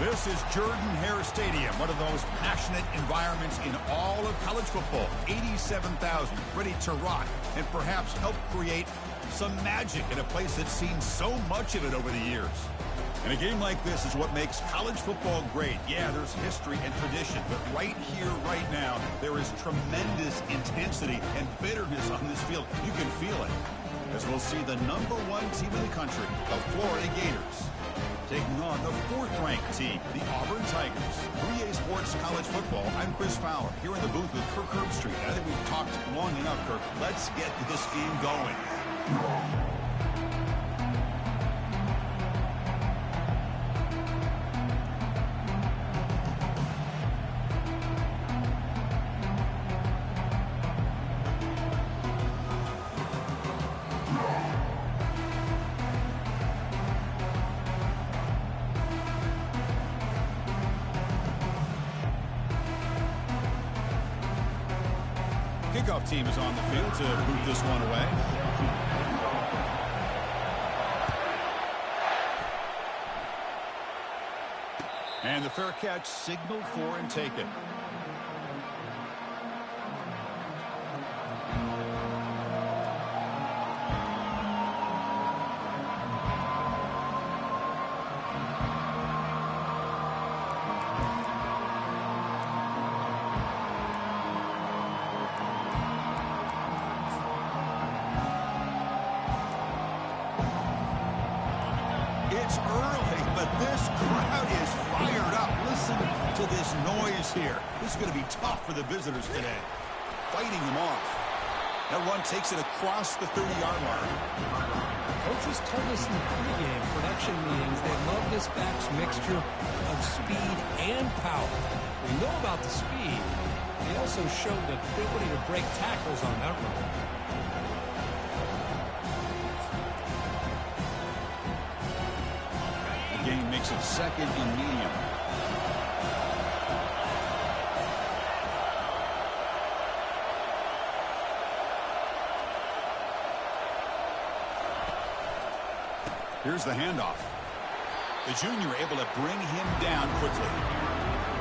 This is Jordan-Hare Stadium, one of the most passionate environments in all of college football. 87,000 ready to rock and perhaps help create some magic in a place that's seen so much of it over the years. And a game like this is what makes college football great. Yeah, there's history and tradition, but right here, right now, there is tremendous intensity and bitterness on this field. You can feel it, as we'll see the #1 team in the country, the Florida Gators, taking on the 4th-ranked team, the Auburn Tigers. 3A Sports College Football, I'm Chris Fowler, here in the booth with Kirk Herbstreit. I think we've talked long enough, Kirk. Let's get this game going. Kickoff team is on the field to boot this one away. And the fair catch signaled for and taken. It's early, but this crowd is fired up. Listen to this noise here. This is going to be tough for the visitors today. Fighting them off. That run takes it across the 30-yard line. Coaches told us in the pregame production meetings they love this back's mixture of speed and power. We know about the speed. They also showed the ability to break tackles on that run. Game makes it 2nd and medium. Here's the handoff. The junior able to bring him down quickly.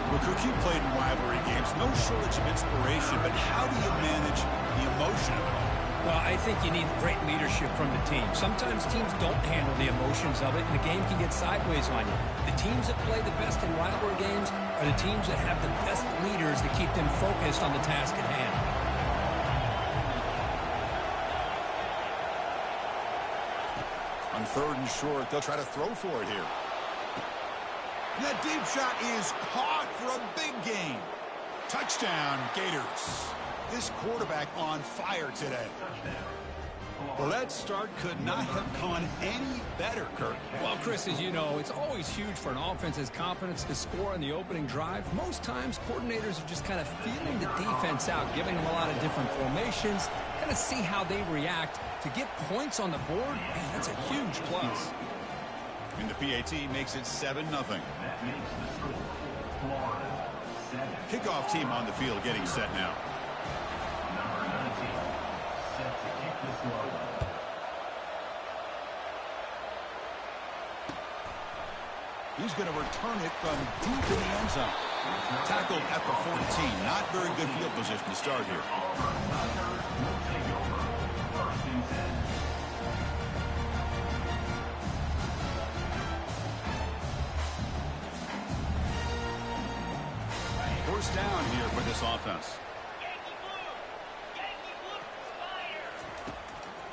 Well, Cook, you played in rivalry games. No shortage of inspiration, but how do you manage the emotion of it all? Well, I think you need great leadership from the team. Sometimes teams don't handle the emotions of it, and the game can get sideways on you. The teams that play the best in rivalry games are the teams that have the best leaders that keep them focused on the task at hand. On 3rd and short, they'll try to throw for it here. And that deep shot is caught for a big gain. Touchdown, Gators. This quarterback on fire today. Well, that start could not have gone any better, Kirk. Well, Chris, as you know, it's always huge for an offense's confidence to score on the opening drive. Most times, coordinators are just kind of feeling the defense out, giving them a lot of different formations, kind of see how they react. To get points on the board, man, that's a huge plus. And the PAT makes it 7-0. Kickoff team on the field getting set now. He's going to return it from deep in the end zone. Tackled at the 14. Not very good field position to start here. First down here for this offense.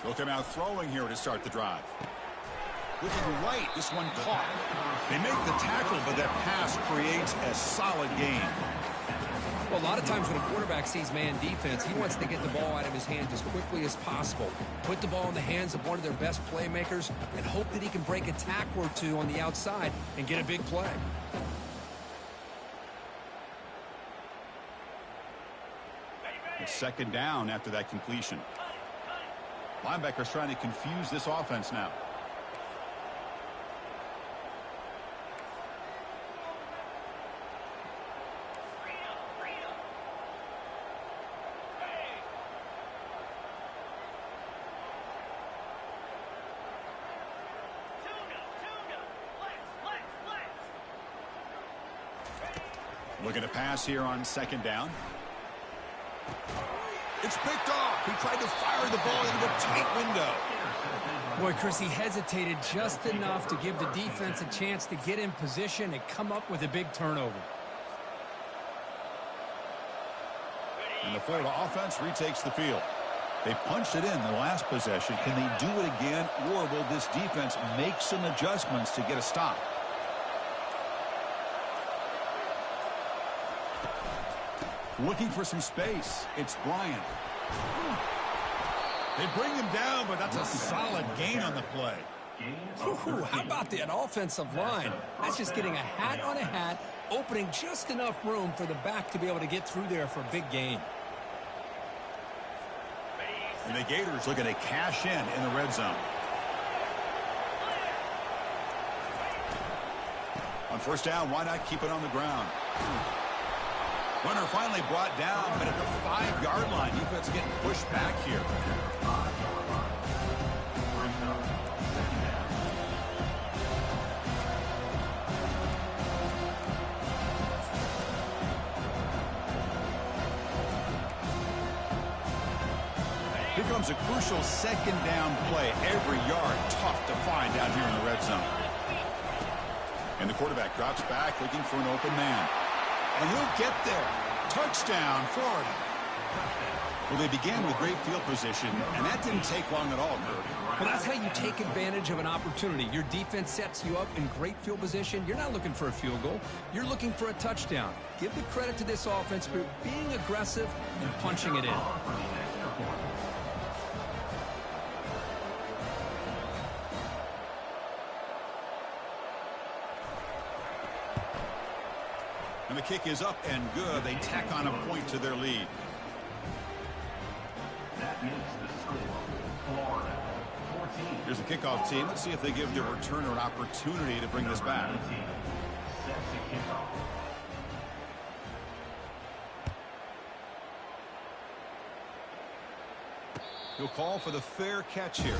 They'll come out throwing here to start the drive. Looking right, this one caught. They make the tackle, but that pass creates a solid gain. Well, a lot of times when a quarterback sees man defense, he wants to get the ball out of his hands as quickly as possible. Put the ball in the hands of one of their best playmakers and hope that he can break a tackle or two on the outside and get a big play. It's 2nd down after that completion. Linebackers trying to confuse this offense now. Looking to pass here on second down. It's picked off. He tried to fire the ball into a tight window. Boy, Chris, he hesitated just enough to give the defense a chance to get in position and come up with a big turnover. And the Florida offense retakes the field. They punched it in the last possession. Can they do it again, or will this defense make some adjustments to get a stop? Looking for some space. It's Bryant. They bring him down, but that's a solid gain on the play. Ooh, how about that offensive line? That's just getting a hat on a hat, opening just enough room for the back to be able to get through there for a big gain. And the Gators looking to cash in the red zone. On first down, why not keep it on the ground? Runner finally brought down, but at the 5-yard line, defense getting pushed back here. Here comes a crucial second down play. Every yard tough to find down here in the red zone. And the quarterback drops back looking for an open man. And he'll get there. Touchdown, Florida. Well, they began with great field position, and that didn't take long at all, Kurt. Well, that's how you take advantage of an opportunity. Your defense sets you up in great field position. You're not looking for a field goal. You're looking for a touchdown. Give the credit to this offense for being aggressive and punching it in. And the kick is up and good. They tack on a point to their lead. That makes the score Florida 14. Here's the kickoff team. Let's see if they give their returner an opportunity to bring this back. He'll call for the fair catch here.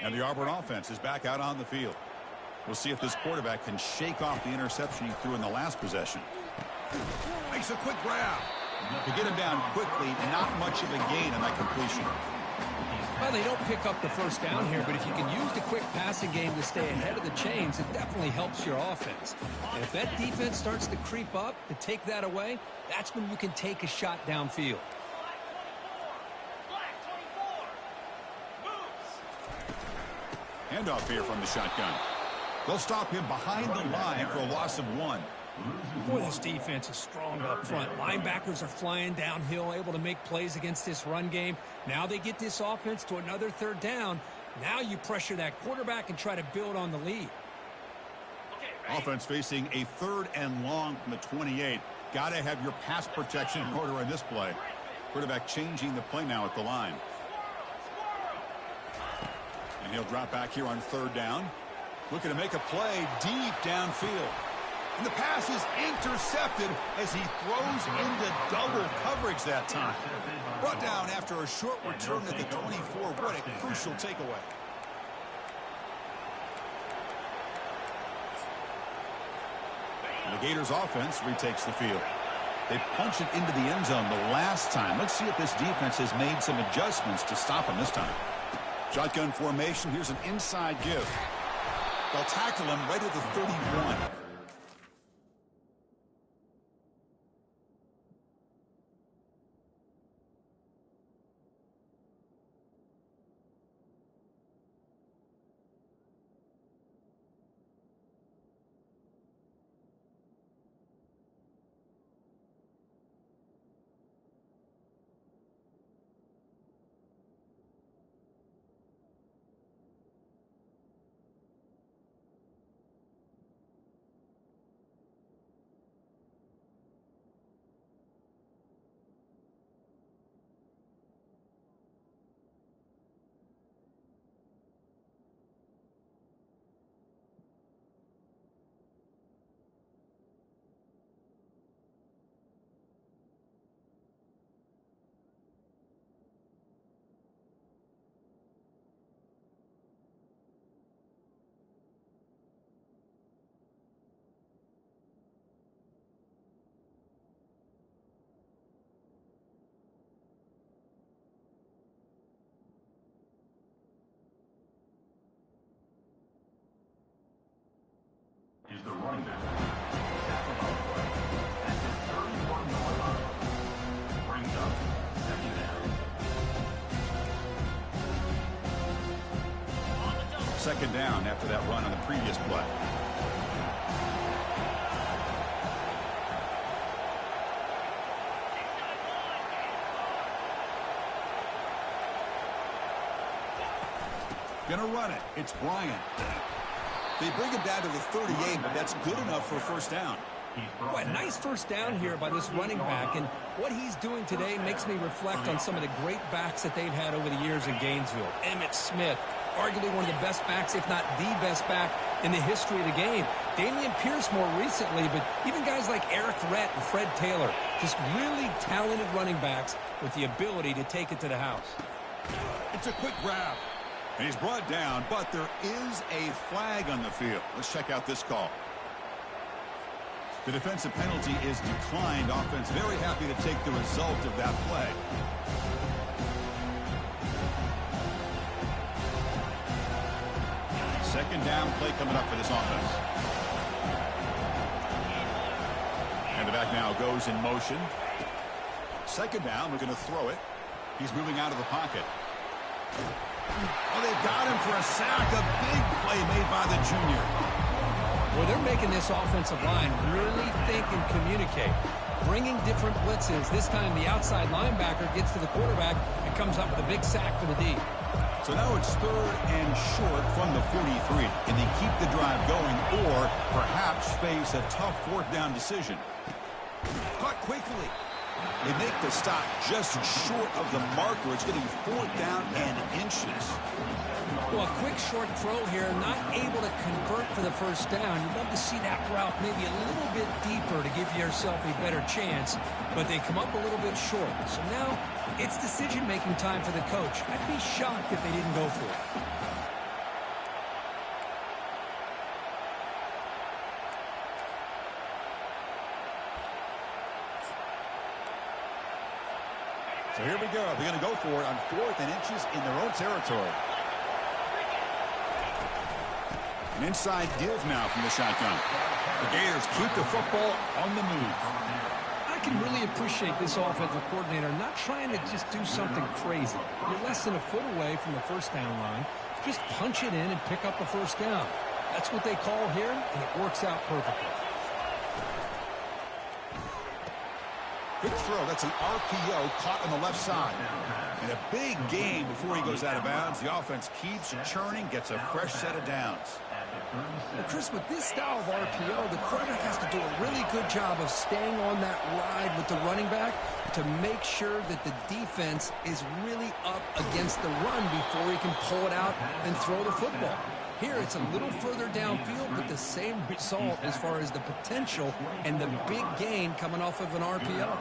And the Auburn offense is back out on the field. We'll see if this quarterback can shake off the interception he threw in the last possession. Makes a quick grab. To get him down quickly, not much of a gain on that completion. Well, they don't pick up the first down here, but if you can use the quick passing game to stay ahead of the chains, it definitely helps your offense. And if that defense starts to creep up to take that away, that's when you can take a shot downfield. Handoff here from the shotgun. They'll stop him behind the line for a loss of 1. Boy, this defense is strong up front. Linebackers are flying downhill, able to make plays against this run game. Now they get this offense to another third down. Now you pressure that quarterback and try to build on the lead. Offense facing a 3rd and long from the 28. Got to have your pass protection in order in this play. Quarterback changing the play now at the line. And he'll drop back here on 3rd down. Looking to make a play deep downfield. And the pass is intercepted as he throws into double coverage that time. Brought down after a short return at the 24. What a crucial takeaway. And the Gators offense retakes the field. They punch it into the end zone the last time. Let's see if this defense has made some adjustments to stop him this time. Shotgun formation. Here's an inside give. They'll tackle him right at the 31. running back. Tackle on play at the 31-yard line. Brings up second down. Second down after that run on the previous play. Gonna run it. It's Bryant. They bring him down to the 38, but that's good enough for a first down. Boy, a nice first down here by this running back, and what he's doing today makes me reflect on some of the great backs that they've had over the years in Gainesville. Emmitt Smith, arguably one of the best backs, if not the best back in the history of the game. Damian Pierce more recently, but even guys like Eric Rhett and Fred Taylor, just really talented running backs with the ability to take it to the house. It's a quick grab. And he's brought down, but there is a flag on the field. Let's check out this call. The defensive penalty is declined. Offense very happy to take the result of that play. Second down play coming up for this offense. And the back now goes in motion. Second down, we're going to throw it. He's moving out of the pocket. Oh, they've got him for a sack. A big play made by the junior. Well, they're making this offensive line really think and communicate. Bringing different blitzes. This time the outside linebacker gets to the quarterback and comes up with a big sack for the D. So now it's third and short from the 43. Can they keep the drive going or perhaps face a tough fourth down decision? Caught quickly. They make the stop just short of the marker. It's getting fourth down and inches. Well, a quick short throw here, not able to convert for the first down. You'd love to see that route maybe a little bit deeper to give yourself a better chance, but they come up a little bit short. So now it's decision-making time for the coach. I'd be shocked if they didn't go for it. So here we go. They're going to go for it on fourth and inches in their own territory. An inside give now from the shotgun. The Gators keep the football on the move. I can really appreciate this offensive coordinator not trying to just do something crazy. You're less than a foot away from the first down line. Just punch it in and pick up a first down. That's what they call here, and it works out perfectly. Good throw. That's an RPO caught on the left side. And a big gain before he goes out of bounds. The offense keeps churning, gets a fresh set of downs. Well, Chris, with this style of RPO, the quarterback has to do a really good job of staying on that ride with the running back to make sure that the defense is really up against the run before he can pull it out and throw the football. Here, it's a little further downfield, but the same result as far as the potential and the big gain coming off of an RPO.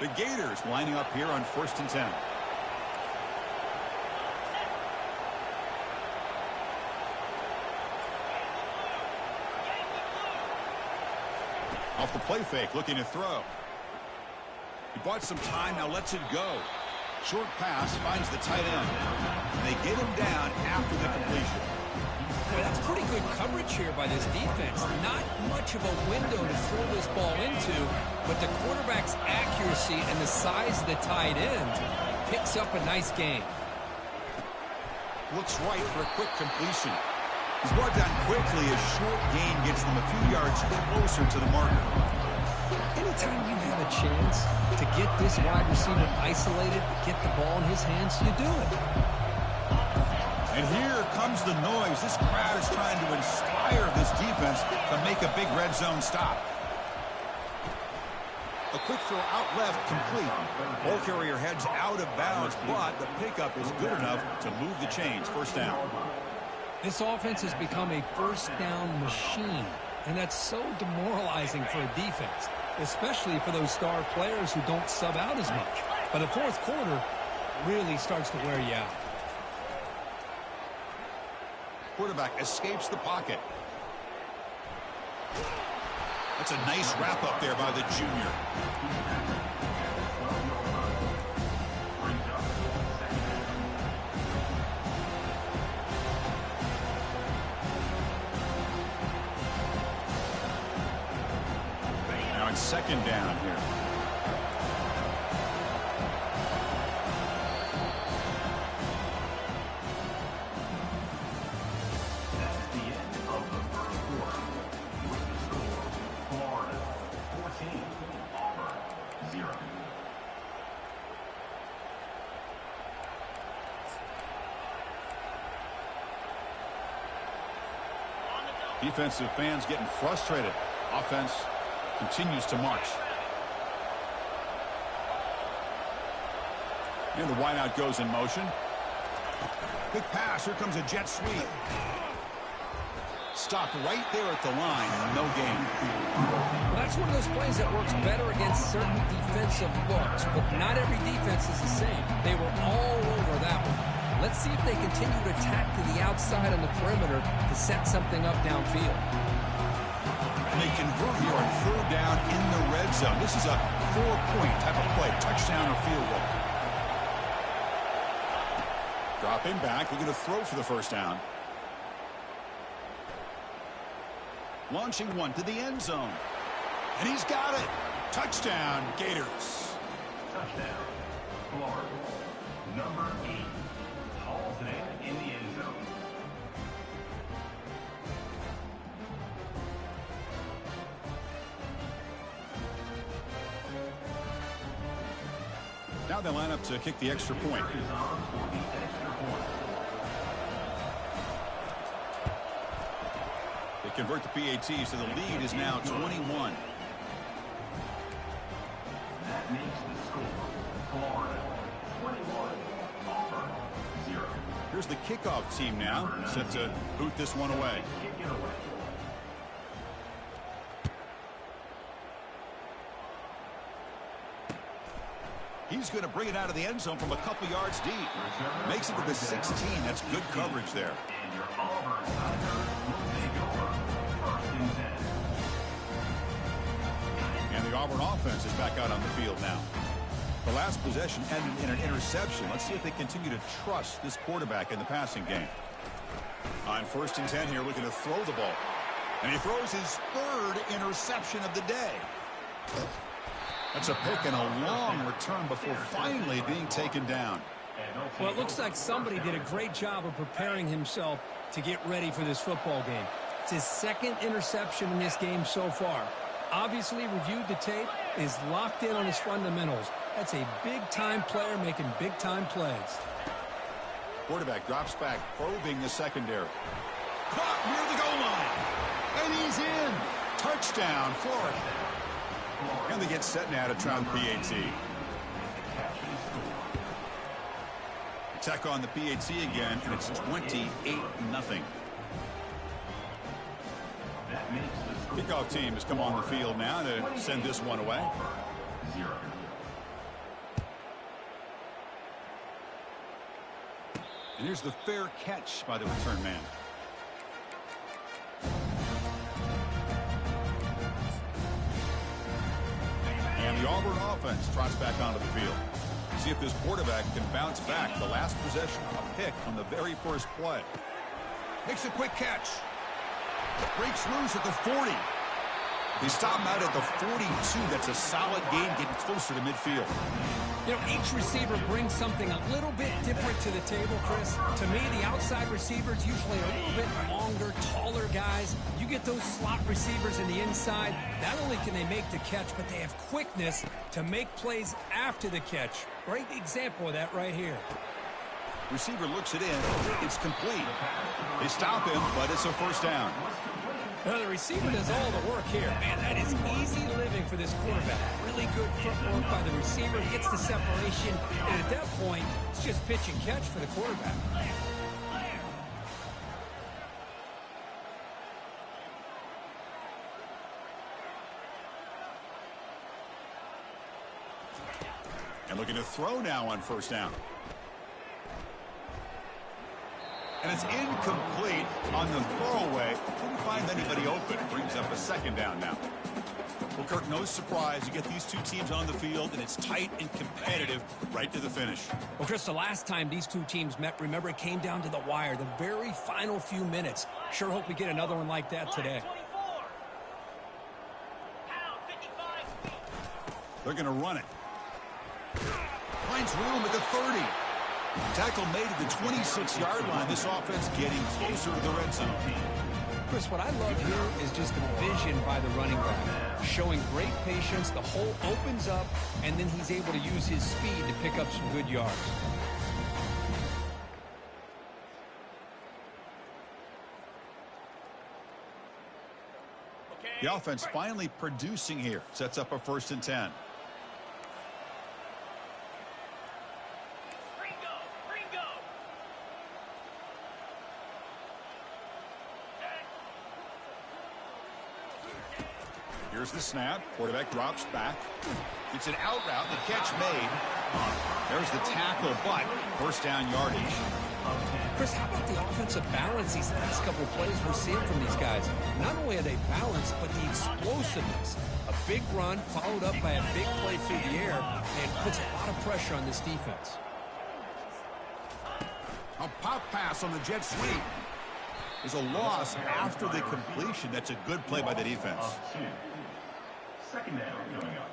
The Gators lining up here on 1st and 10. Off the play fake, looking to throw. He bought some time, now lets it go. Short pass, finds the tight end. And they get him down after the completion. Well, that's pretty good coverage here by this defense. Not much of a window to throw this ball into, but the quarterback's accuracy and the size of the tight end picks up a nice gain. Looks right for a quick completion. He's brought down quickly. A short gain gets them a few yards closer to the marker. Anytime you have a chance to get this wide receiver isolated, get the ball in his hands, you do it. And here comes the noise. This crowd is trying to inspire this defense to make a big red zone stop. A quick throw out left, complete. Ball carrier heads out of bounds, but the pickup is good enough to move the chains. First down. This offense has become a first down machine, and that's so demoralizing for a defense, especially for those star players who don't sub out as much. But the fourth quarter really starts to wear you out. Quarterback escapes the pocket. That's a nice wrap up there by the junior. second down here. That's the end of the first quarter. With the score, Florida 14, Auburn 0. Defensive fans getting frustrated. Offense continues to march. And the wideout goes in motion. Big pass. Here comes a jet sweep. Stopped right there at the line. No gain. Well, that's one of those plays that works better against certain defensive looks, but not every defense is the same. They were all over that one. Let's see if they continue to attack to the outside on the perimeter to set something up downfield. And they convert here on third down in the red zone. This is a 4-point type of play. Touchdown or field goal. Dropping back. Looking to throw for the first down. Launching one to the end zone. And he's got it. Touchdown, Gators. Touchdown, Florida. Number 8. Hauls it in the end zone. Now they line up to kick the extra point. Is on for the extra point. They convert the PAT, so the lead is now 21. That makes the score Florida 21, Auburn 0. Here's the kickoff team now, set to boot this one away. Kick it away. He's going to bring it out of the end zone from a couple yards deep. Makes it to the 16. That's good coverage there. And your Auburn Tigers will take over 1st and 10. And the Auburn offense is back out on the field now. The last possession ended in an interception. Let's see if they continue to trust this quarterback in the passing game. On 1st and 10 here, looking to throw the ball. And he throws his 3rd interception of the day. That's a pick and a long return before finally being taken down. Well, it looks like somebody did a great job of preparing himself to get ready for this football game. It's his 2nd interception in this game so far. Obviously reviewed the tape, is locked in on his fundamentals. That's a big-time player making big-time plays. Quarterback drops back, probing the secondary. Caught near the goal line. And he's in. Touchdown, Florida. And they get set now to try the PAT. Attack on the PAT again, and it's 28-0. Kickoff team has come on the field now to send this one away. And here's the fair catch by the return man. And the Auburn offense trots back onto the field. See if this quarterback can bounce back. The last possession, a pick on the very first play. Makes a quick catch. Breaks loose at the 40. They stop him out at the 42. That's a solid gain, getting closer to midfield. You know, each receiver brings something a little bit different to the table, Chris. To me, the outside receivers usually are a little bit longer, taller guys. You get those slot receivers in the inside, not only can they make the catch, but they have quickness to make plays after the catch. Great example of that right here. Receiver looks it in. It's complete. They stop him, but it's a first down. Well, the receiver does all the work here. Man, that is easy living for this quarterback. Really good footwork by the receiver. Gets the separation. And at that point, it's just pitch and catch for the quarterback. And looking to throw now on first down. And it's incomplete on the throwaway. Couldn't find anybody open. Brings up a second down now. Well, Kirk, no surprise. You get these two teams on the field, and it's tight and competitive right to the finish. Well, Chris, the last time these two teams met, remember, it came down to the wire, the very final few minutes. Sure hope we get another one like that today. They're going to run it. Finds room at the 30. Tackle made at the 26-yard line. This offense getting closer to the red zone. Chris, what I love here is just the vision by the running back. Showing great patience. The hole opens up, and then he's able to use his speed to pick up some good yards. The offense finally producing here. Sets up a 1st and 10. Here's the snap. Quarterback drops back. It's an out route. The catch made. There's the tackle, but 1st down yardage. Chris, how about the offensive balance these last couple of plays we're seeing from these guys? Not only are they balanced, but the explosiveness. A big run followed up by a big play through the air and puts a lot of pressure on this defense. A pop pass on the jet sweep. There's a loss after the completion. That's a good play by the defense. 2nd down coming up.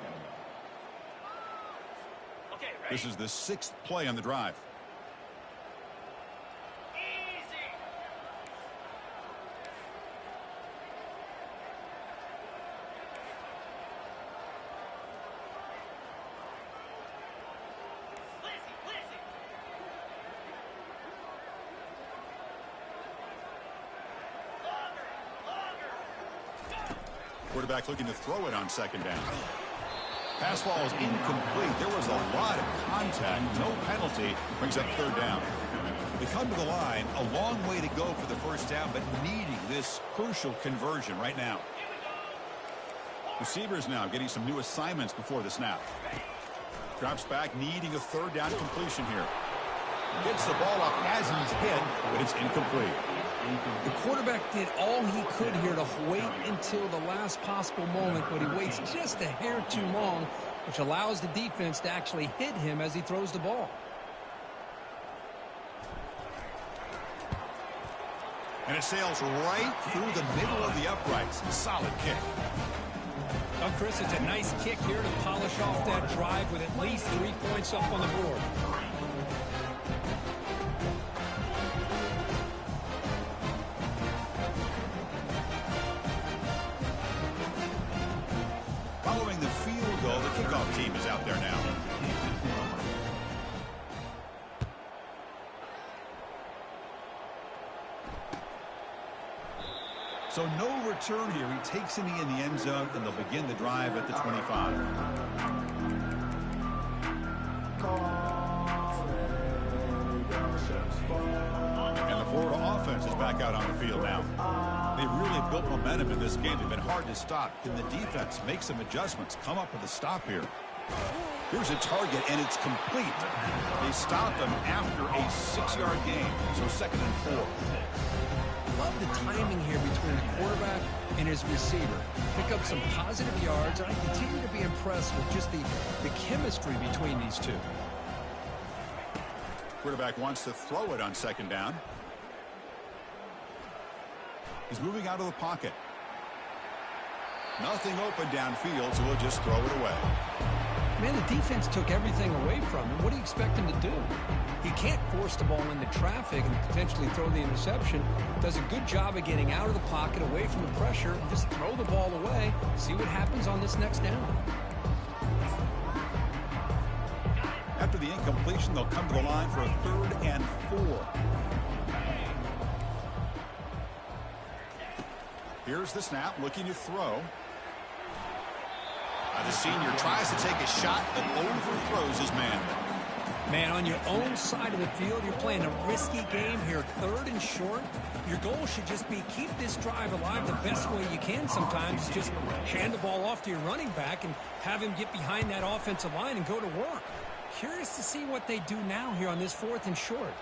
This is the 6th play on the drive. Quarterback looking to throw it on 2nd down. Pass ball is incomplete. There was a lot of contact. No penalty. Brings up 3rd down. They come to the line. A long way to go for the 1st down, but needing this crucial conversion right now. Receivers now getting some new assignments before the snap. Drops back, needing a 3rd down completion here. Gets the ball up as he's hit, but it's incomplete. The quarterback did all he could here to wait until the last possible moment, but he waits just a hair too long, which allows the defense to actually hit him as he throws the ball. And it sails right through the middle of the uprights. Solid kick. Now, Chris, it's a nice kick here to polish off that drive with at least 3 points up on the board. Following the field goal, the kickoff team is out there now. So no return here. He takes him in the end zone, and they'll begin the drive at the 25. And the Florida offense is back out on the field now. They've really built momentum in this game. They've been hard to stop. Can the defense make some adjustments? Come up with a stop here. Here's a target, and it's complete. They stopped him after a 6-yard gain. So 2nd and 4. Love the timing here between the quarterback and his receiver. Pick up some positive yards, and I continue to be impressed with just the chemistry between these two. Quarterback wants to throw it on 2nd down. He's moving out of the pocket. Nothing open downfield, so he'll just throw it away. Man, the defense took everything away from him. What do you expect him to do? He can't force the ball into traffic and potentially throw the interception. Does a good job of getting out of the pocket, away from the pressure, and just throw the ball away. See what happens on this next down. After the incompletion, they'll come to the line for a 3rd and 4. Here's the snap, looking to throw. The senior tries to take a shot, but overthrows his man. Man, on your own side of the field, you're playing a risky game here, 3rd and short. Your goal should just be keep this drive alive the best way you can sometimes. Just hand the ball off to your running back and have him get behind that offensive line and go to work. Curious to see what they do now here on this 4th and short.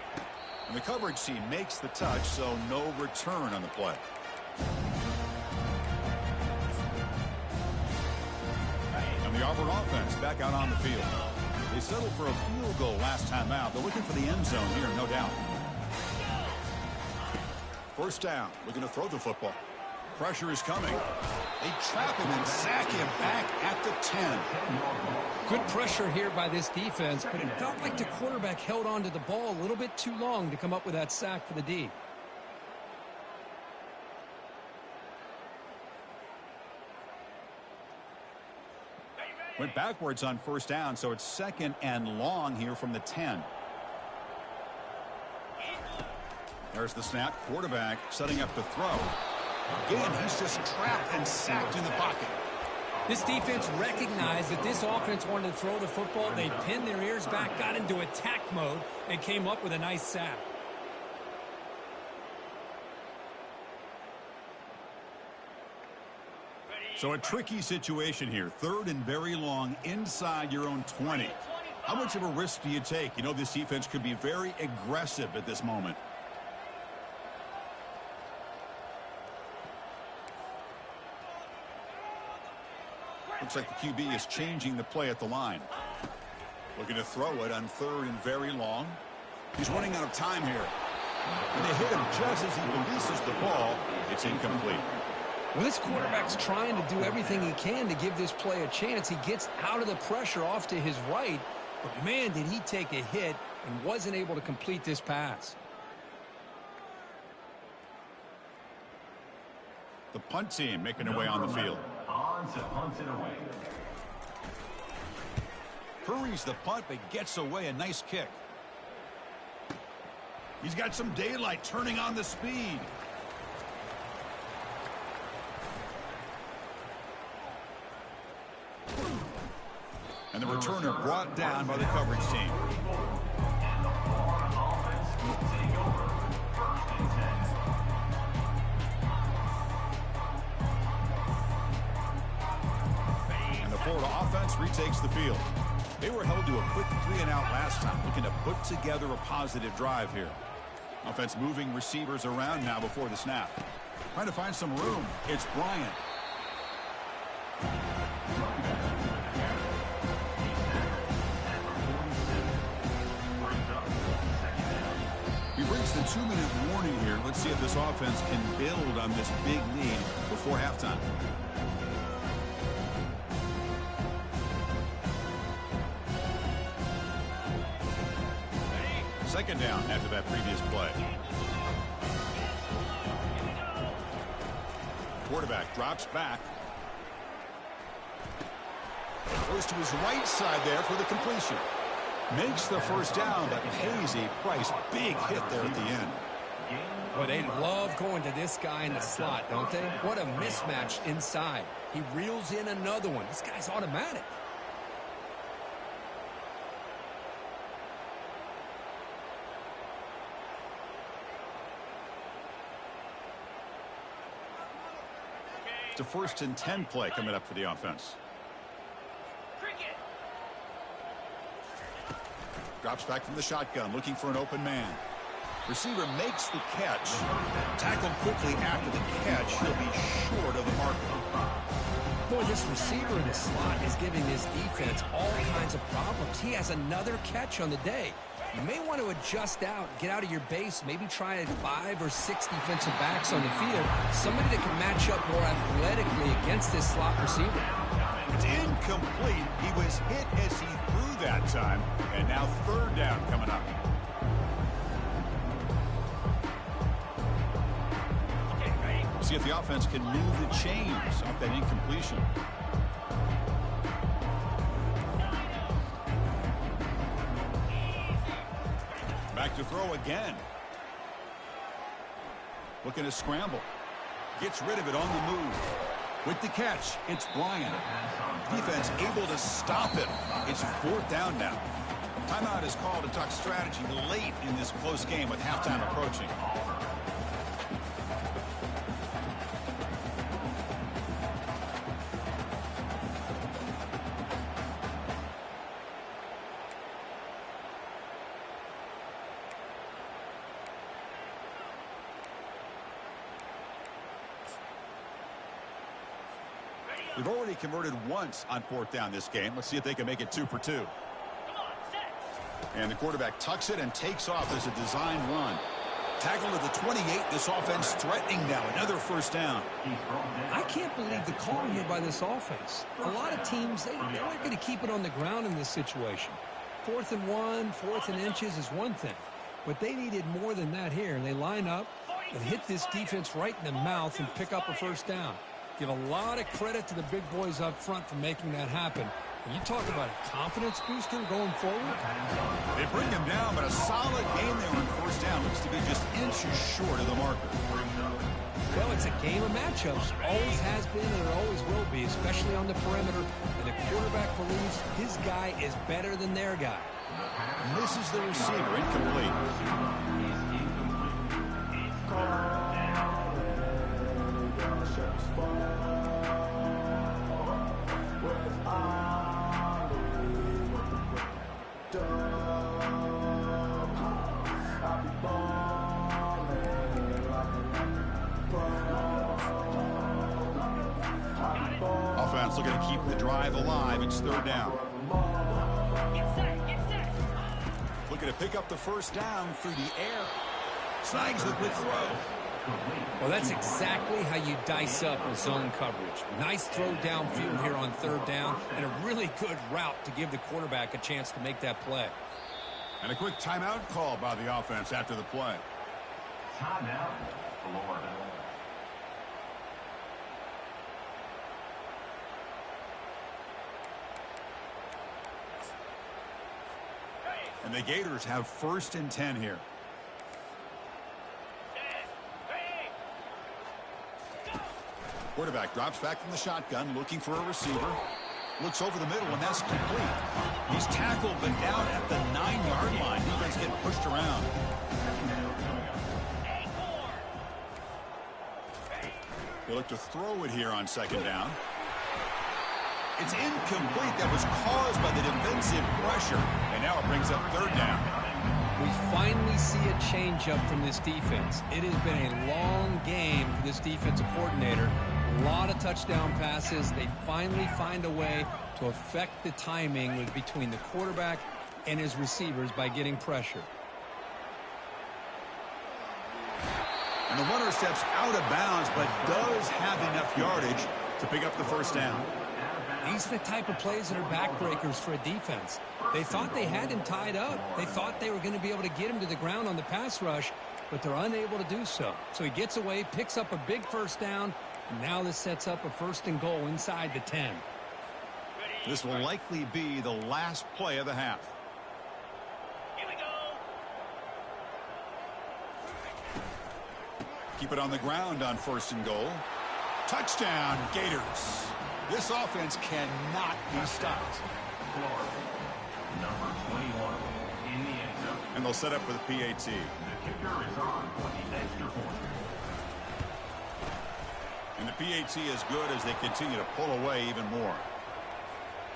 And the coverage team makes the touch, so no return on the play. And the Auburn offense back out on the field. They settled for a field goal last time out. They're looking for the end zone here, no doubt. 1st down, looking to throw the football. Pressure is coming. They trap him and sack him back at the 10. Good pressure here by this defense, but it felt like the quarterback held on to the ball a little bit too long to come up with that sack for the D. Went backwards on first down, so it's 2nd and long here from the 10. There's the snap. Quarterback setting up to throw. Again, he's just trapped and sacked in the pocket. This defense recognized that this offense wanted to throw the football. They pinned their ears back, got into attack mode, and came up with a nice sack. So a tricky situation here. 3rd and very long inside your own 20. How much of a risk do you take? You know, this defense could be very aggressive at this moment. Looks like the QB is changing the play at the line. Looking to throw it on 3rd and very long. He's running out of time here. And they hit him just as he releases the ball. It's incomplete. Well, this quarterback's trying to do everything he can to give this play a chance. He gets out of the pressure off to his right, but man, did he take a hit and wasn't able to complete this pass. The punt team making their way on the field. On to punt it away. Hurries the punt, but gets away a nice kick. He's got some daylight turning on the speed. And the returner brought down by the coverage team. And the Florida offense will take over 1st and 10. And the Florida offense retakes the field. They were held to a quick 3-and-out last time, looking to put together a positive drive here. Offense moving receivers around now before the snap. Trying to find some room. It's Bryant. He brings the 2-minute warning here. Let's see if this offense can build on this big lead before halftime. Second down after that previous play. Quarterback drops back. Goes to his right side there for the completion. Makes the first down, but pays a price. Big hit there at the end. Well, they love going to this guy in the slot, don't they? What a mismatch inside. He reels in another one. This guy's automatic. It's a 1st and 10 play coming up for the offense. Drops back from the shotgun, looking for an open man. Receiver makes the catch. Tackled quickly after the catch. He'll be short of the marker. Boy, this receiver in the slot is giving this defense all kinds of problems. He has another catch on the day. You may want to adjust out, get out of your base, maybe try 5 or 6 defensive backs on the field. Somebody that can match up more athletically against this slot receiver. It's incomplete. He was hit as he threw that time. And now 3rd down coming up. See if the offense can move the chains off that incompletion. Back to throw again. Looking to scramble. Gets rid of it on the move. With the catch, it's Bryant. Defense able to stop him. It's 4th down now. Timeout is called to talk strategy late in this close game with halftime approaching. They've already converted once on 4th down this game. Let's see if they can make it 2 for 2. And the quarterback tucks it and takes off as a design run. Tackle to the 28. This offense threatening now. Another first down. I can't believe the call here by this offense. A lot of teams, they're not going to keep it on the ground in this situation. 4th and 1, 4th and inches is one thing. But they needed more than that here. They line up and hit this defense right in the mouth and pick up a first down. Give a lot of credit to the big boys up front for making that happen. And you talk about a confidence booster going forward. They bring him down, but a solid game there on first down. Looks to be just inches short of the marker. Well, it's a game of matchups. Always has been and it always will be, especially on the perimeter. And the quarterback believes his guy is better than their guy. Misses the receiver. Incomplete. Offense looking to keep the drive alive. It's 3rd down. Looking to pick up the first down through the air. Snags the quick throw. Well, that's exactly how you dice up a zone coverage. Nice throw downfield here on 3rd down, and a really good route to give the quarterback a chance to make that play. And a quick timeout call by the offense after the play. Timeout, Florida. And the Gators have 1st and 10 here. Quarterback drops back from the shotgun, looking for a receiver. Looks over the middle, and that's complete. He's tackled, but down at the 9-yard line. Defense getting pushed around. They look to throw it here on 2nd down. It's incomplete. That was caused by the defensive pressure. And now it brings up 3rd down. We finally see a change-up from this defense. It has been a long game for this defensive coordinator. A lot of touchdown passes. They finally find a way to affect the timing between the quarterback and his receivers by getting pressure. And the runner steps out of bounds, but does have enough yardage to pick up the first down. These are the type of plays that are backbreakers for a defense. They thought they had him tied up. They thought they were going to be able to get him to the ground on the pass rush, but they're unable to do so. So he gets away, picks up a big first down, and now this sets up a 1st and goal inside the 10. This will likely be the last play of the half. Here we go. Keep it on the ground on 1st and goal. Touchdown, Gators. This offense cannot be stopped. Florida, number 21 in the end zone. And they'll set up for the PAT. The kicker is on for the extra point. And the PAT is good as they continue to pull away even more.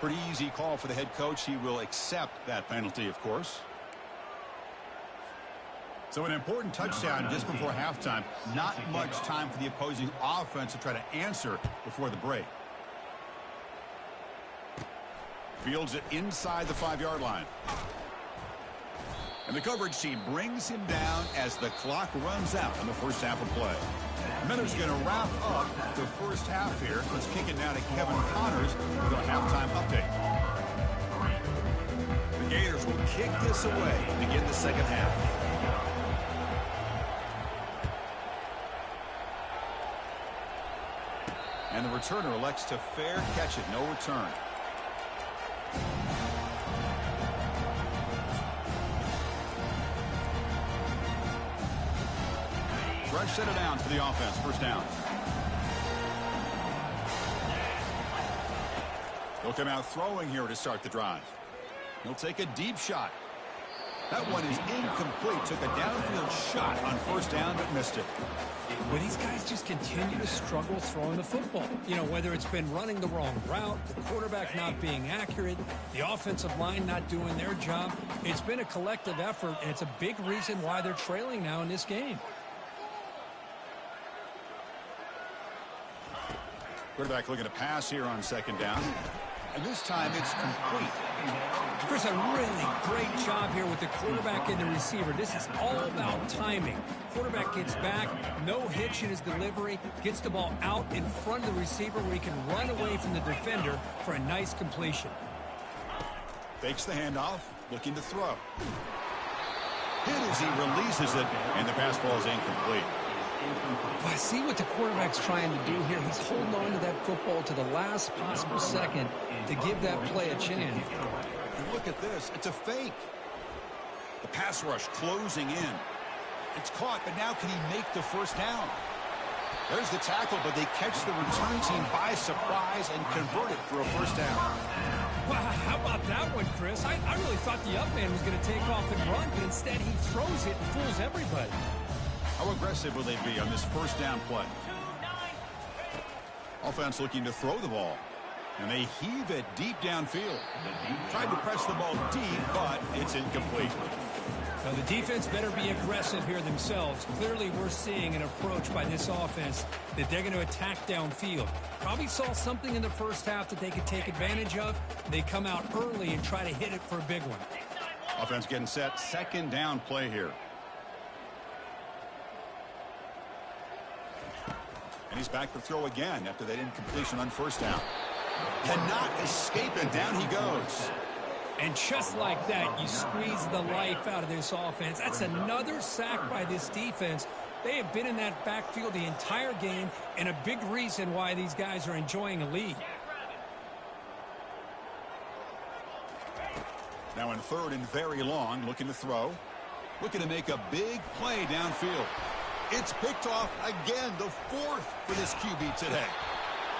Pretty easy call for the head coach. He will accept that penalty, of course. So an important touchdown just before halftime. Not much time for the opposing offense to try to answer before the break. Fields it inside the 5-yard line. And the coverage team brings him down as the clock runs out in the first half of play. Miller's going to wrap up the first half here. Let's kick it now to Kevin Connors with our halftime update. The Gators will kick this away to begin the second half. And the returner elects to fair catch it. No return. Fresh set of downs for the offense. First down. He'll come out throwing here to start the drive. He'll take a deep shot. That one is incomplete. Took a downfield shot on first down, but missed it. Well, these guys just continue to struggle throwing the football. You know, whether it's been running the wrong route, the quarterback not being accurate, the offensive line not doing their job. It's been a collective effort, and it's a big reason why they're trailing now in this game. Quarterback looking to pass here on second down. And this time it's complete. Chris, a really great job here with the quarterback and the receiver. This is all about timing. Quarterback gets back, no hitch in his delivery, gets the ball out in front of the receiver where he can run away from the defender for a nice completion. Fakes the handoff, looking to throw. Hit as he releases it, and the pass ball is incomplete. Well, I see what the quarterback's trying to do here. He's holding on to that football to the last possible second to give that play a chance. And look at this. It's a fake. The pass rush closing in. It's caught, but now can he make the first down? There's the tackle, but they catch the return team by surprise and convert it for a first down. Wow, how about that one, Chris? I really thought the up man was going to take off and run, but instead he throws it and fools everybody. How aggressive will they be on this first down play? Offense looking to throw the ball. And they heave it deep downfield. Tried to press the ball deep, but it's incomplete. Now, the defense better be aggressive here themselves. Clearly, we're seeing an approach by this offense that they're going to attack downfield. Probably saw something in the first half that they could take advantage of. They come out early and try to hit it for a big one. Offense getting set. Second down play here. And he's back to throw again after that incompletion on first down. Cannot escape it. Down he goes. And just like that, you squeeze the life out of this offense. That's another sack by this defense. They have been in that backfield the entire game, and a big reason why these guys are enjoying a lead. Now in third and very long, looking to throw. Looking to make a big play downfield. It's picked off again, the fourth for this QB today.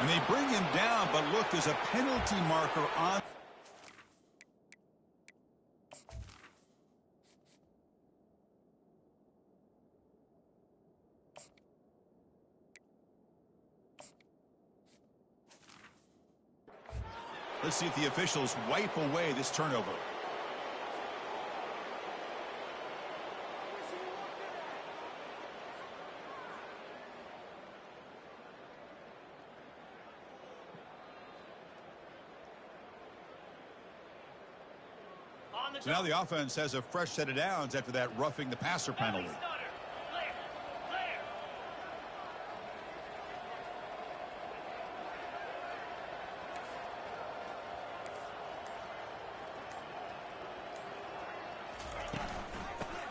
And they bring him down, but look, there's a penalty marker on. Let's see if the officials wipe away this turnover. So now the offense has a fresh set of downs after that roughing the passer penalty.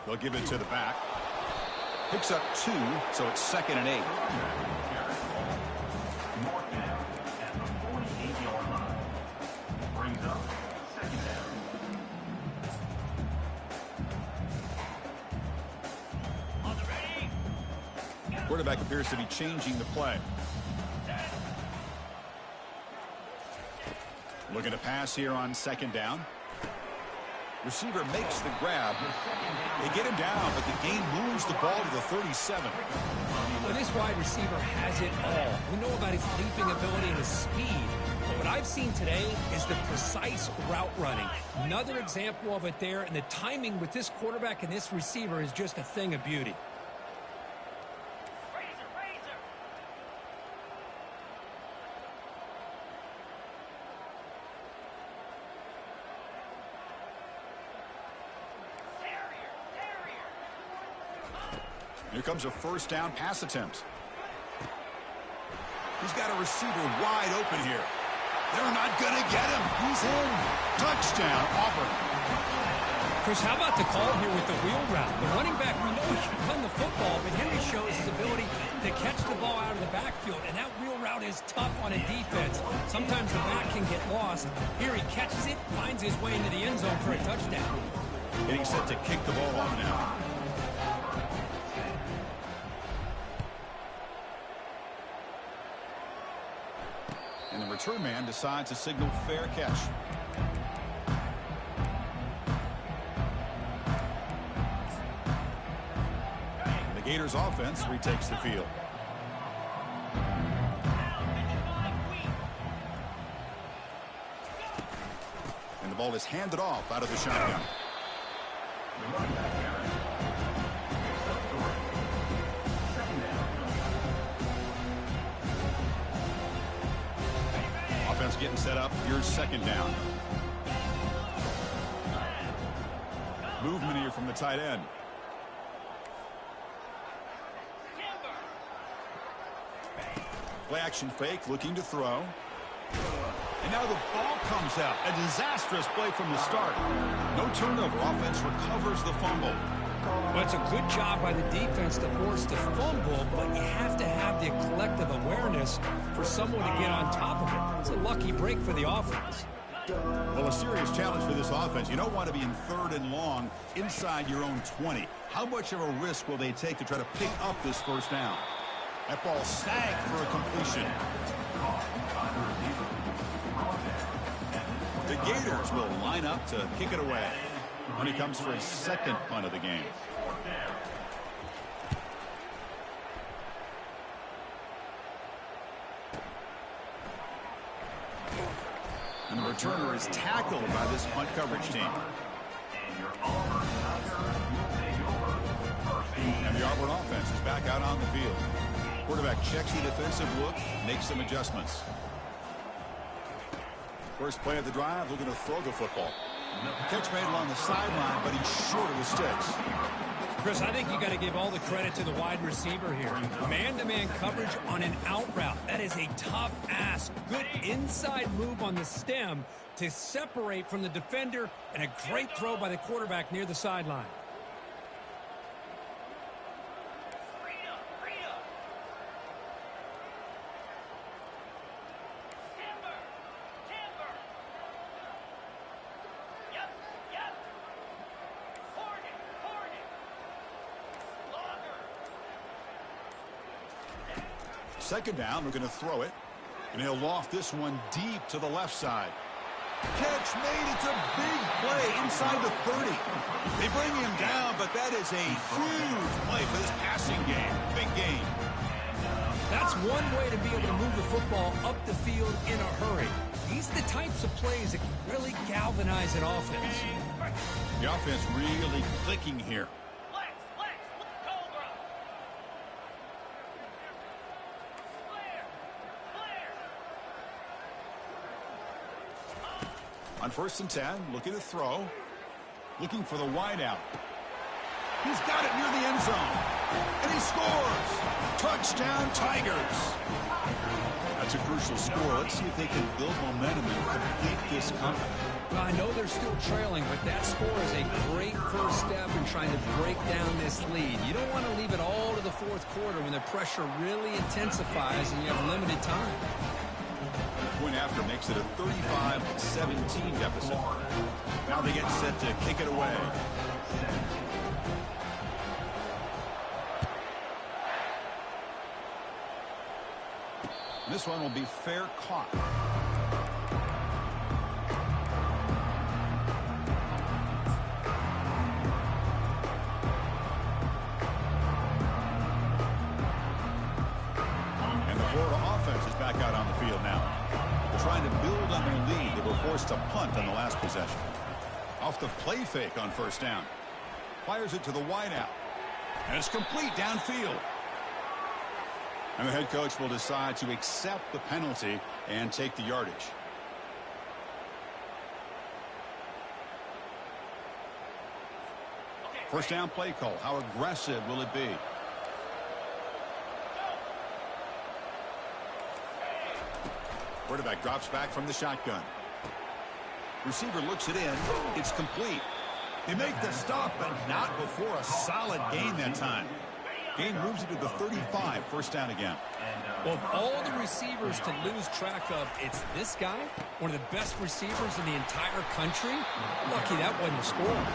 They'll give it to the back. Picks up 2, so it's 2nd and 8. North down at the 48-yard line. Brings up 2nd down. Quarterback appears to be changing the play. Looking to pass here on 2nd down. Receiver makes the grab. They get him down, but the game moves the ball to the 37. Well, this wide receiver has it all. We know about his leaping ability and his speed. But what I've seen today is the precise route running. Another example of it there, and the timing with this quarterback and this receiver is just a thing of beauty. Here comes a first down pass attempt. He's got a receiver wide open here. They're not going to get him. He's in. Touchdown, Auburn. Chris, how about the call here with the wheel route? The running back, we know he can run the football, but Henry shows his ability to catch the ball out of the backfield, and that wheel route is tough on a defense. Sometimes the back can get lost. Here he catches it, finds his way into the end zone for a touchdown. Getting set to kick the ball off now. And the return man decides to signal fair catch. The Gators offense retakes the field. And the ball is handed off out of the shotgun. getting set up. Here's second down. Movement here from the tight end. Play action fake, looking to throw. And now the ball comes out. A disastrous play from the start. No turnover. Offense recovers the fumble. Well, it's a good job by the defense to force the fumble, but you have to have the collective awareness for someone to get on top of it. It's a lucky break for the offense. Well, a serious challenge for this offense. You don't want to be in 3rd and long inside your own 20. How much of a risk will they take to try to pick up this first down? That ball snagged for a completion. The Gators will line up to kick it away when he comes for his second punt of the game. And the returner is tackled by this punt coverage team. And the Auburn offense is back out on the field. Quarterback checks the defensive look, makes some adjustments. First play of the drive, looking to throw the football. Catch made along the sideline, but he's short of the sticks. Chris, I think you got to give all the credit to the wide receiver here. Man-to-man coverage on an out route. That is a tough ask. Good inside move on the stem to separate from the defender, and a great throw by the quarterback near the sideline. Second down, we're going to throw it. And he'll loft this one deep to the left side. Catch made. It's a big play inside the 30. They bring him down, but that is a huge play for this passing game. Big game. That's one way to be able to move the football up the field in a hurry. These are the types of plays that can really galvanize an offense. The offense really clicking here. On 1st and 10, looking to throw. Looking for the wideout. He's got it near the end zone. And he scores. Touchdown, Tigers. That's a crucial score. Let's see if they can build momentum and complete this comeback. Well, I know they're still trailing, but that score is a great first step in trying to break down this lead. You don't want to leave it all to the 4th quarter when the pressure really intensifies and you have limited time. Point after makes it a 35-17 deficit. Now they get set to kick it away. This one will be fair caught. And the Florida offense is back out on the field now. Trying to build on their lead. They were forced to punt on the last possession. Off the play fake on 1st down. Fires it to the wideout. And it's complete downfield. And the head coach will decide to accept the penalty and take the yardage. First down play call. How aggressive will it be? Quarterback drops back from the shotgun. Receiver looks it in. It's complete. They make the stop, but not before a solid gain that time. Gain moves it to the 35. First down again. Well, of all the receivers to lose track of, it's this guy, one of the best receivers in the entire country. Lucky that wasn't a score.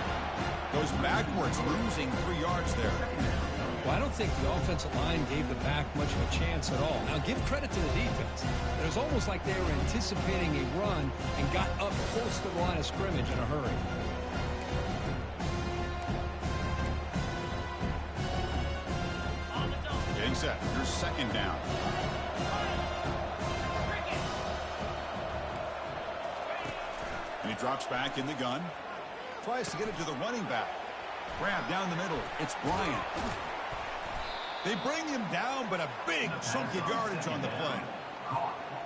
Goes backwards, losing 3 yards there. Well, I don't think the offensive line gave the back much of a chance at all. Now, give credit to the defense. It was almost like they were anticipating a run and got up close to the line of scrimmage in a hurry. Getting set. Here's second down. And he drops back in the gun. Tries to get it to the running back. Grab down the middle. It's Bryant. They bring him down, but a big chunk of yardage on the play.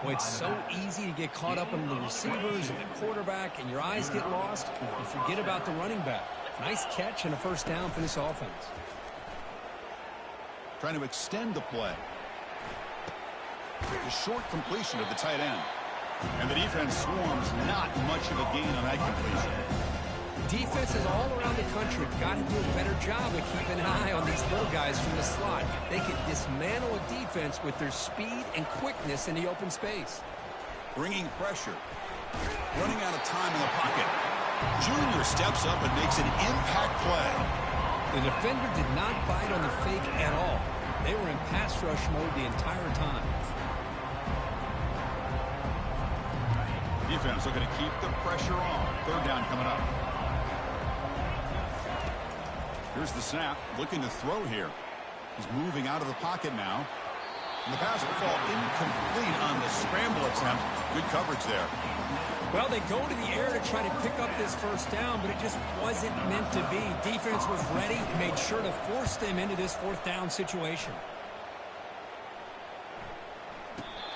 Well, it's so easy to get caught up in the receivers and the quarterback, and your eyes get lost. You forget about the running back. Nice catch and a first down for this offense. Trying to extend the play. A short completion of the tight end. And the defense swarms, not much of a gain on that completion. Defenses all around the country have got to do a better job of keeping an eye on these little guys from the slot. They can dismantle a defense with their speed and quickness in the open space. Bringing pressure. Running out of time in the pocket. Junior steps up and makes an impact play. The defender did not bite on the fake at all. They were in pass rush mode the entire time. Defense looking to keep the pressure on. Third down coming up. Here's the snap. Looking to throw here. He's moving out of the pocket now. And the pass will fall incomplete on the scramble attempt. Good coverage there. Well, they go to the air to try to pick up this first down, but it just wasn't meant to be. Defense was ready and made sure to force them into this fourth down situation.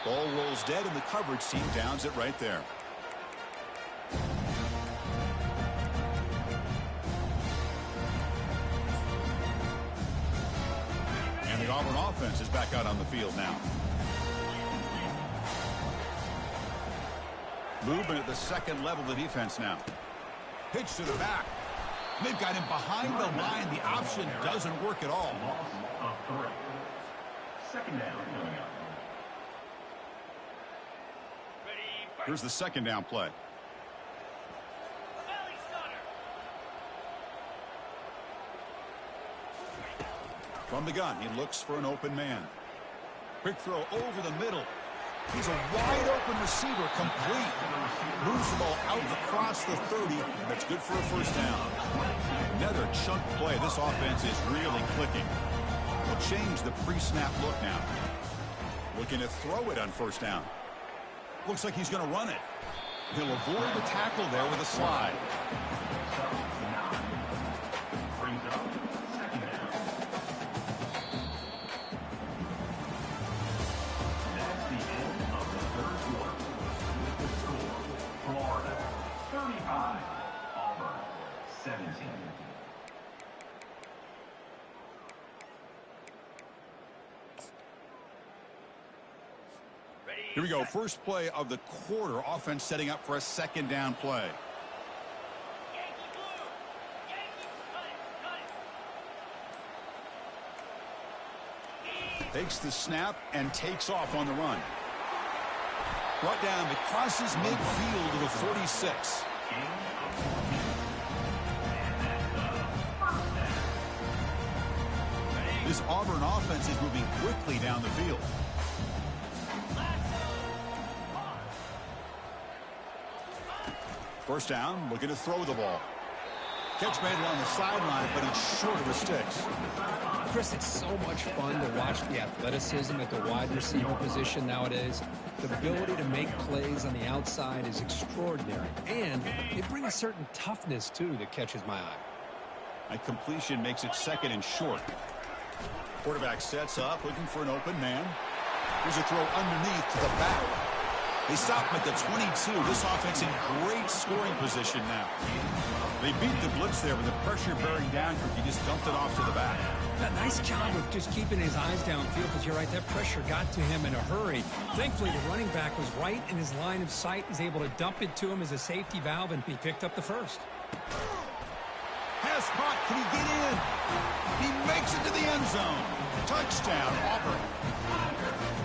Ball rolls dead, and the coverage team downs it right there. And the Auburn offense is back out on the field now. Movement at the second level of the defense now. Pitch to the back. They've got him behind the line. The option doesn't work at all. Loss of 3. Second down coming up. Here's the second down play. Valley Stunner. From the gun, he looks for an open man. Quick throw over the middle. He's a wide-open receiver, complete. Moves the ball out across the 30. That's good for a first down. Another chunk play. This offense is really clicking. They'll change the pre-snap look now. Looking to throw it on first down. Looks like he's going to run it. He'll avoid the tackle there with a slide. Brings up second down. That's the end of the third quarter. The score, Florida 35, Auburn 17. Here we go. First play of the quarter. Offense setting up for a second down play. Yankee blue. Yankees, cut it. Takes the snap and takes off on the run. Brought down. It crosses midfield to the 46. This Auburn offense is moving quickly down the field. First down, looking to throw the ball. Catch made along the sideline, but it's short of the sticks. Chris, it's so much fun to watch the athleticism at the wide receiver position nowadays. The ability to make plays on the outside is extraordinary. And they bring a certain toughness, too, that catches my eye. A completion makes it second and short. Quarterback sets up, looking for an open man. Here's a throw underneath to the back. They stop him at the 22. This offense in great scoring position now. They beat the blitz there with the pressure bearing down. He just dumped it off to the back. A nice job of just keeping his eyes downfield, because you're right, that pressure got to him in a hurry. Thankfully, the running back was right in his line of sight. He's able to dump it to him as a safety valve, and he picked up the first. Pass caught. Can he get in? He makes it to the end zone. Touchdown, Auburn.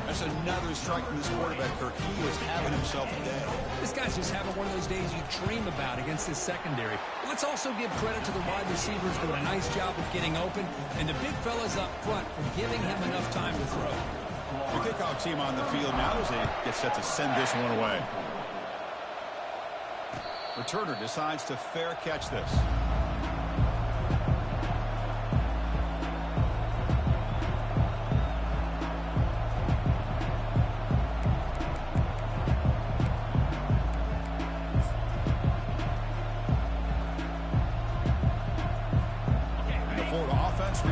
That's another strike from this quarterback, Kirk. He is having himself a day. This guy's just having one of those days you dream about against this secondary. Let's also give credit to the wide receivers doing a nice job of getting open, and the big fellas up front for giving him enough time to throw. The kickoff team on the field now as they get set to send this one away. Returner decides to fair catch this.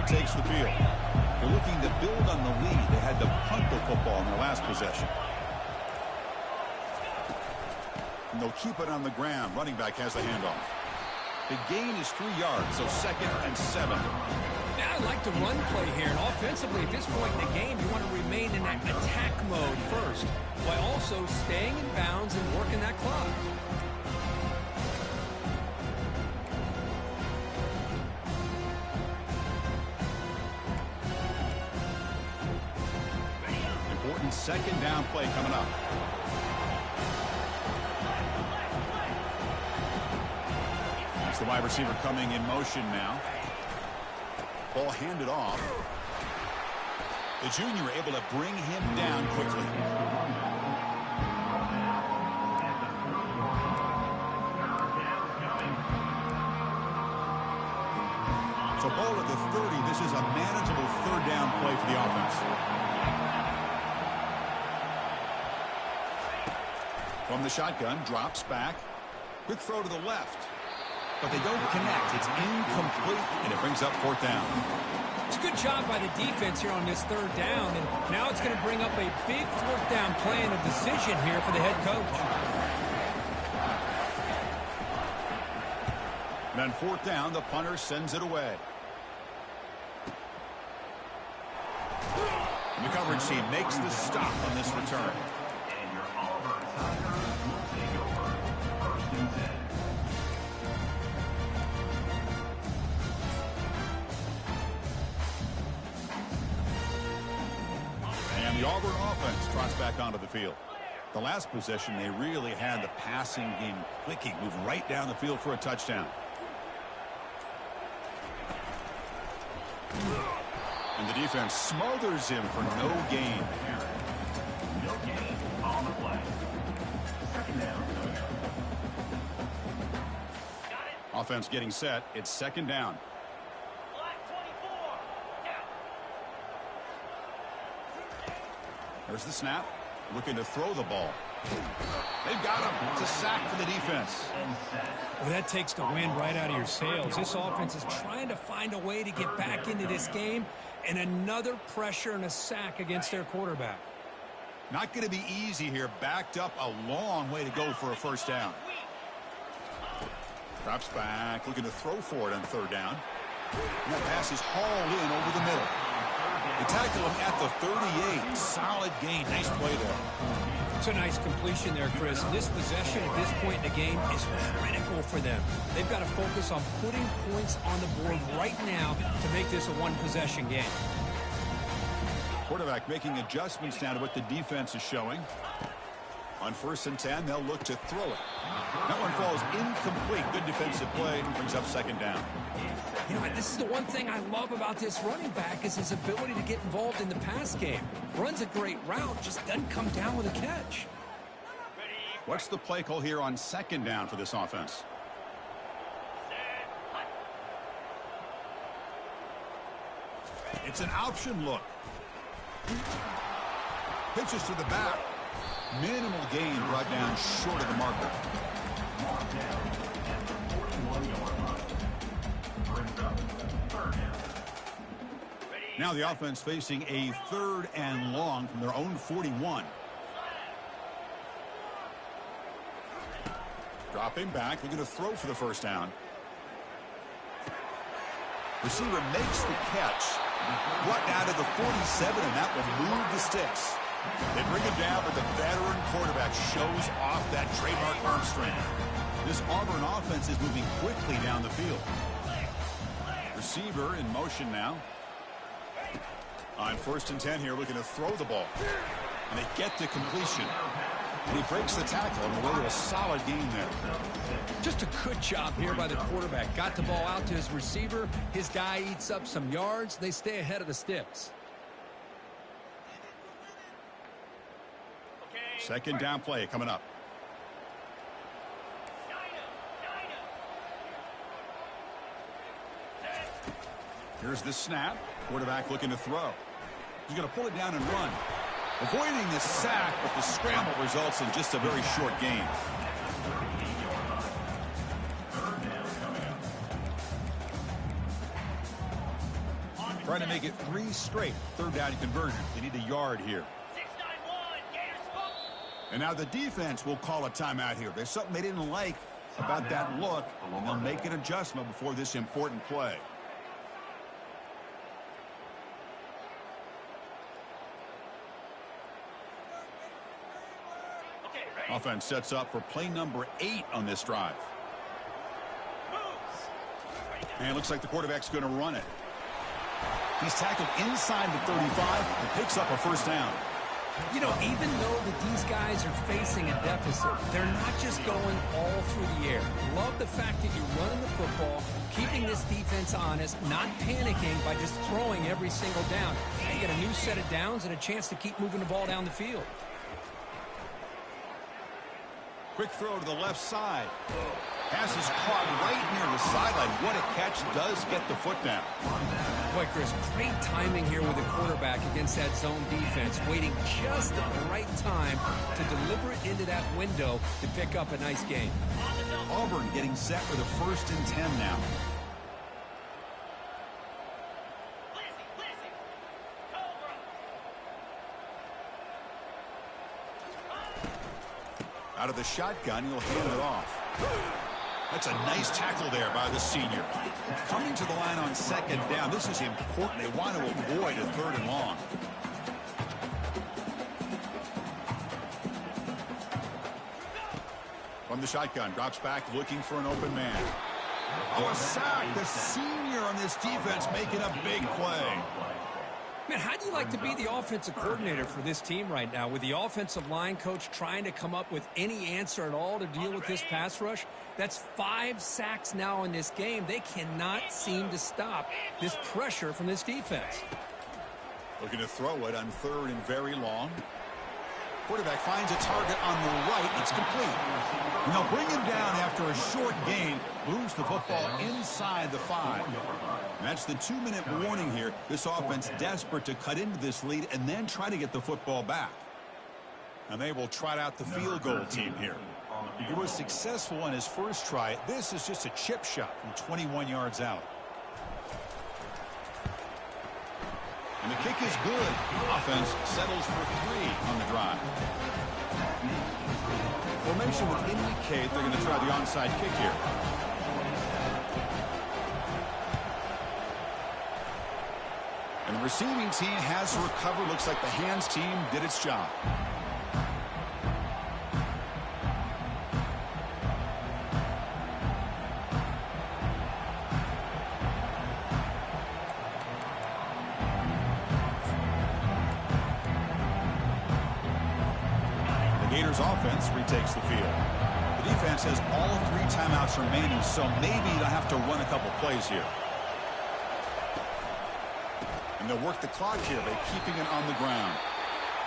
Takes the field. They're looking to build on the lead. They had to punt the football in their last possession. And they'll keep it on the ground. Running back has the handoff. The gain is 3 yards, so 2nd and 7. Now I like the run play here, and offensively at this point in the game, you want to remain in that attack mode first, while also staying in bounds and working that clock. Important 2nd down play coming up. It's the wide receiver coming in motion now. Ball handed off. The junior able to bring him down quickly. So ball at the 30. This is a manageable 3rd down play for the offense. From the shotgun, drops back. Quick throw to the left. But they don't connect. It's incomplete, and it brings up 4th down. It's a good job by the defense here on this 3rd down, and now it's going to bring up a big 4th down play and a decision here for the head coach. And on 4th down, the punter sends it away. And the coverage team makes the stop on this return. And your Auburn Tigers will take over 1st and 10. And the Auburn offense trots back onto the field. The last possession, they really had the passing game clicking, moved right down the field for a touchdown. And the defense smothers him for no gain. No gain on the play. 2nd down. Offense getting set. It's 2nd down. Black 24. Out. There's the snap. Looking to throw the ball. They've got him. It's a sack for the defense. Well, that takes the wind right out of your sails. This offense is trying to find a way to get back into this game, and another pressure and a sack against their quarterback. Not going to be easy here. Backed up a long way to go for a 1st down. Drops back, looking to throw for it on 3rd down. And that pass is hauled in over the middle. They tackle him at the 38. Solid gain. Nice play there. It's a nice completion there, Chris. This possession at this point in the game is critical for them. They've got to focus on putting points on the board right now to make this a one-possession game. Quarterback making adjustments now to what the defense is showing. On 1st and 10, they'll look to throw it. That one falls incomplete. Good defensive play. Brings up 2nd down. You know, this is the one thing I love about this running back is his ability to get involved in the pass game. Runs a great route, just doesn't come down with a catch. What's the play call here on 2nd down for this offense? It's an option look. Pitches to the back. Minimal gain brought down short of the marker. Mark down at the 41-yard line. Brings up 3rd down. Now the offense facing a 3rd and long from their own 41. Dropping back, looking to throw for the 1st down. Receiver makes the catch. Brought down to the 47, and that will move the sticks. They bring him down, but the veteran quarterback shows off that trademark arm strength. This Auburn offense is moving quickly down the field. Receiver in motion now. On 1st and 10 here, looking to throw the ball. And they get to completion. And he breaks the tackle on the way to a solid gain there. Just a good job here by the quarterback. Got the ball out to his receiver. His guy eats up some yards. They stay ahead of the sticks. 2nd down play coming up. Here's the snap. Quarterback looking to throw. He's going to pull it down and run. Avoiding the sack, but the scramble results in just a very short gain. Trying to make it 3 straight 3rd down conversions. They need a yard here. And now the defense will call a timeout here. There's something they didn't like about that look, and they'll make an adjustment before this important play. Offense sets up for play number 8 on this drive. And it looks like the quarterback's going to run it. He's tackled inside the 35 and picks up a first down. You know, even though that these guys are facing a deficit, they're not just going all through the air. Love the fact that you're running the football, keeping this defense honest, not panicking by just throwing every single down. You get a new set of downs and a chance to keep moving the ball down the field. Quick throw to the left side. Pass is caught right near the sideline. What a catch. Does get the foot down. Boy, Chris, great timing here with the quarterback against that zone defense, waiting just at the right time to deliver it into that window to pick up a nice gain. Auburn getting set for the 1st and 10 now. Out of the shotgun, he'll hand it off. That's a nice tackle there by the senior. Coming to the line on 2nd down. This is important. They want to avoid a 3rd and long. From the shotgun, drops back looking for an open man. Oh, a sack. The senior on this defense making a big play. Man, how do you like to be the offensive coordinator for this team right now with the offensive line coach trying to come up with any answer at all to deal with this pass rush? That's 5 sacks now in this game. They cannot seem to stop this pressure from this defense. Looking to throw it on 3rd and very long. Quarterback finds a target on the right. It's complete. And they'll bring him down after a short gain. Moves the football inside the 5. And that's the 2-minute warning here. This offense desperate to cut into this lead and then try to get the football back. And they will trot out the field goal team here. He was successful on his first try. This is just a chip shot from 21 yards out. And the kick is good. Offense settles for 3 on the drive. Formation would indicate they're going to try the onside kick here. And the receiving team has recovered. Looks like the hands team did its job. Offense retakes the field. The defense has all 3 timeouts remaining, so maybe they'll have to run a couple plays here. And they'll work the clock here by keeping it on the ground.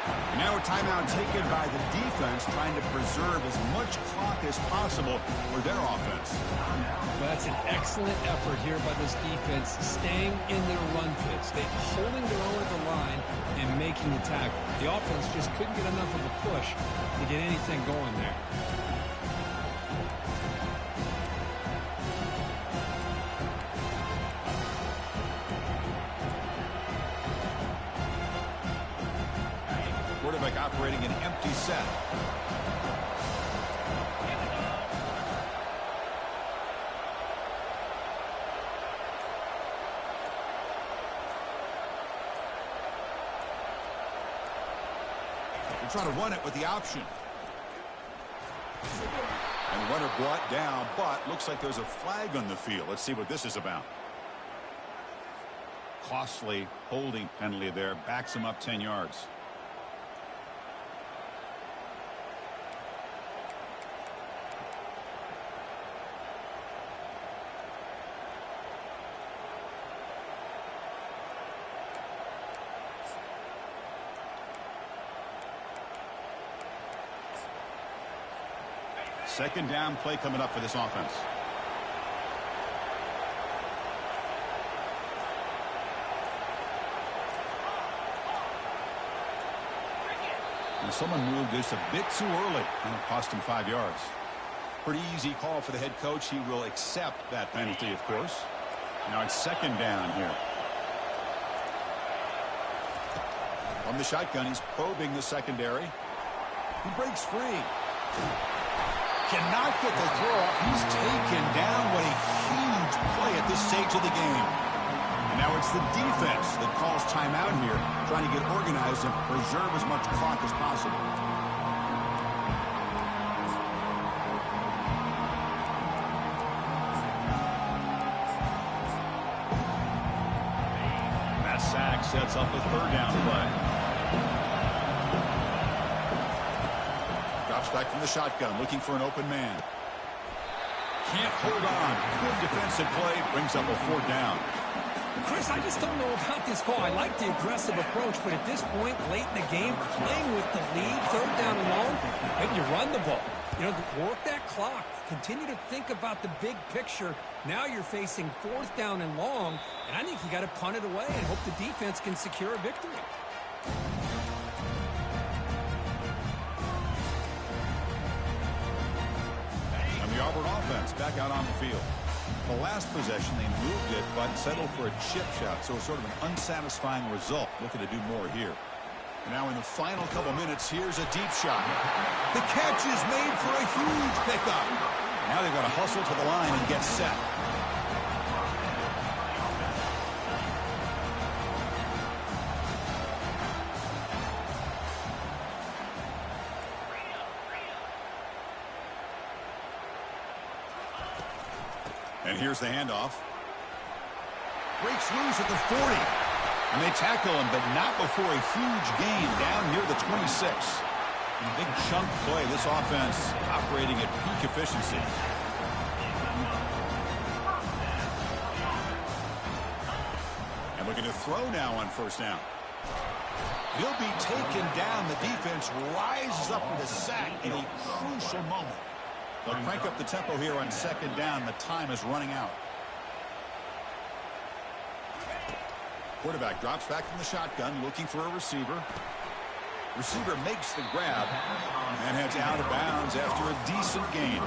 And now a timeout taken by the defense, trying to preserve as much clock as possible for their offense. Well, that's an excellent effort here by this defense, staying in their run fits. They're holding their own at the line and making the tackle. The offense just couldn't get enough of a push to get anything going there. Quarterback operating an empty set. They're trying to run it with the option. And runner brought down, but looks like there's a flag on the field. Let's see what this is about. Costly holding penalty there. Backs him up 10 yards. Second down play coming up for this offense. And someone moved just a bit too early, and it cost him 5 yards. Pretty easy call for the head coach. He will accept that penalty, of course. Now it's second down here. From the shotgun, he's probing the secondary. He breaks free. Cannot get the throw off. He's taken down. What a huge play at this stage of the game. And now it's the defense that calls timeout here, trying to get organized and preserve as much clock as possible. That sack sets up a third down play. Drops back from the shotgun, looking for an open man. Can't hold on. Good defensive play. Brings up a fourth down. Chris, I just don't know about this call. I like the aggressive approach, but at this point, late in the game, playing with the lead, third down and long, maybe you run the ball. You know, work that clock. Continue to think about the big picture. Now you're facing fourth down and long, and I think you got to punt it away and hope the defense can secure a victory. And the Auburn offense back out on the field. The last possession, they moved it, but settled for a chip shot, so it's sort of an unsatisfying result. Looking to do more here. Now in the final couple minutes, here's a deep shot. The catch is made for a huge pickup. Now they've got to hustle to the line and get set. And here's the handoff. Breaks loose at the 40. And they tackle him, but not before a huge gain down near the 26. Big chunk play. This offense operating at peak efficiency. And looking to throw now on first down. He'll be taken down. The defense rises up with a sack in a crucial moment. They'll crank up the tempo here on second down. The time is running out. Quarterback drops back from the shotgun, looking for a receiver. Receiver makes the grab and heads out of bounds after a decent gain.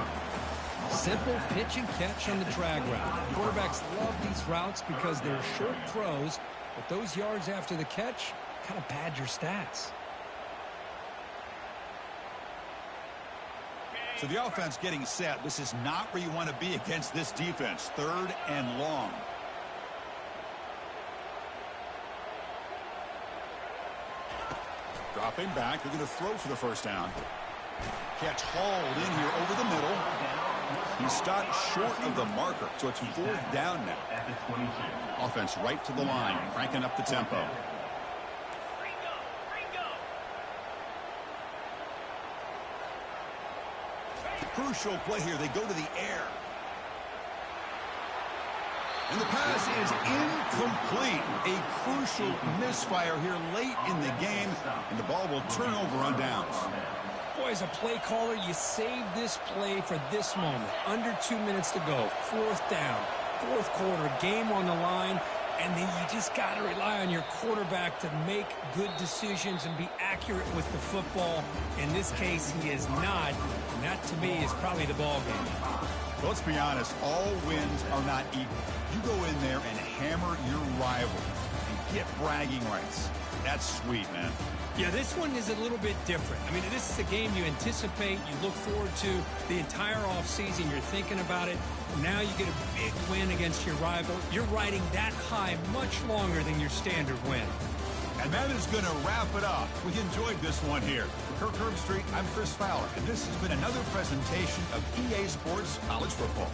Simple pitch and catch on the drag route. Quarterbacks love these routes because they're short throws, but those yards after the catch kind of pad your stats. So the offense getting set. This is not where you want to be against this defense. Third and long. Dropping back. They're going to throw for the first down. Catch hauled in here over the middle. He's stopped short of the marker, so it's fourth down now. Offense right to the line, cranking up the tempo. Crucial play here. They go to the air. And the pass is incomplete. A crucial misfire here late in the game, and the ball will turn over on downs. Boy, as a play caller, you save this play for this moment. Under 2 minutes to go. Fourth down. Fourth quarter. Game on the line. And then you just got to rely on your quarterback to make good decisions and be accurate with the football. In this case, he is not. And that, to me, is probably the ball game. Well, let's be honest. All wins are not equal. You go in there and hammer your rival and get bragging rights. That's sweet, man. Yeah, this one is a little bit different. I mean, this is a game you anticipate, you look forward to the entire offseason. You're thinking about it. Now you get a big win against your rival. You're riding that high much longer than your standard win. And that is going to wrap it up. We enjoyed this one here. For Kirk Herbstreit, I'm Chris Fowler, and this has been another presentation of EA Sports College Football.